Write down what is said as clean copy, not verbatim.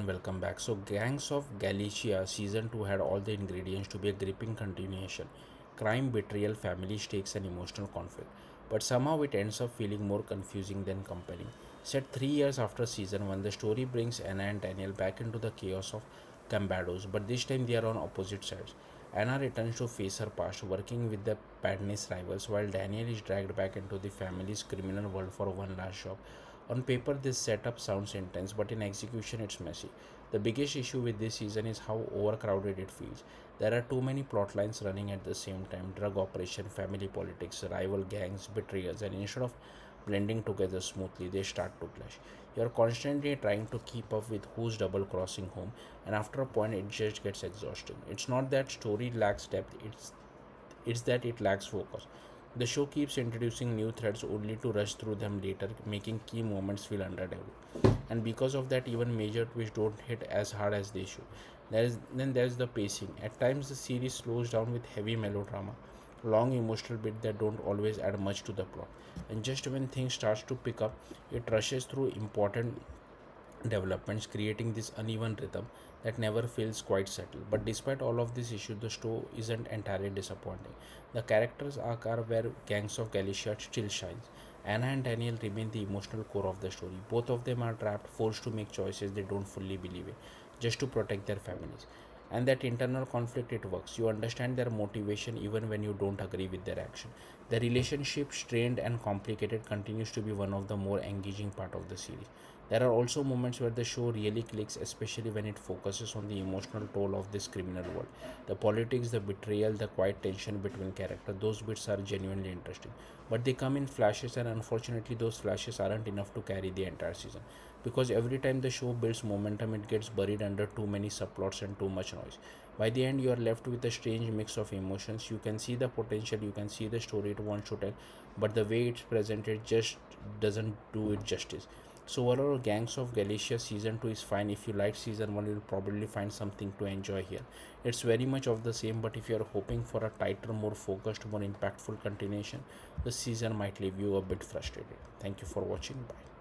and welcome back. So, Gangs of Galicia season 2 had all the ingredients to be a gripping continuation: crime, betrayal, family stakes, and emotional conflict. But somehow it ends up feeling more confusing than compelling. Set 3 years after season 1, the story brings Anna and Daniel back into the chaos of Cambados, but this time they are on opposite sides. Anna returns to face her past, working with the Padnes rivals, while Daniel is dragged back into the family's criminal world for one last job. On paper, this setup sounds intense, but in execution, it's messy. The biggest issue with this season is how overcrowded it feels. There are too many plot lines running at the same time: drug operation, family politics, rival gangs, betrayals, and instead of blending together smoothly, they start to clash. You're constantly trying to keep up with who's double crossing whom, and after a point, it just gets exhausting. It's not that story lacks depth, it's that it lacks focus. The show keeps introducing new threads only to rush through them later, making key moments feel underdeveloped. And because of that, even major twists don't hit as hard as they should. There's the pacing. At times, the series slows down with heavy melodrama, long emotional bits that don't always add much to the plot. And just when things starts to pick up, it rushes through important developments, creating this uneven rhythm that never feels quite settled. But despite all of these issues, the show isn't entirely disappointing. The characters arc are where Gangs of Galicia still shines. Anna and Daniel remain the emotional core of the story. Both of them are trapped, forced to make choices they don't fully believe in, just to protect their families. And that internal conflict, it works. You understand their motivation even when you don't agree with their action. The relationship, strained and complicated, continues to be one of the more engaging part of the series. There are also moments where the show really clicks, especially when it focuses on the emotional toll of this criminal world. The politics, the betrayal, the quiet tension between characters, those bits are genuinely interesting. But they come in flashes, and unfortunately, those flashes aren't enough to carry the entire season. Because every time the show builds momentum, it gets buried under too many subplots and too much noise. By the end, you are left with a strange mix of emotions. You can see the potential, you can see the story it wants to tell, but the way it's presented just doesn't do it justice. So overall, Gangs of Galicia season 2 is fine. If you like season 1, you'll probably find something to enjoy here. It's very much of the same, but if you're hoping for a tighter, more focused, more impactful continuation, the season might leave you a bit frustrated. Thank you for watching. Bye.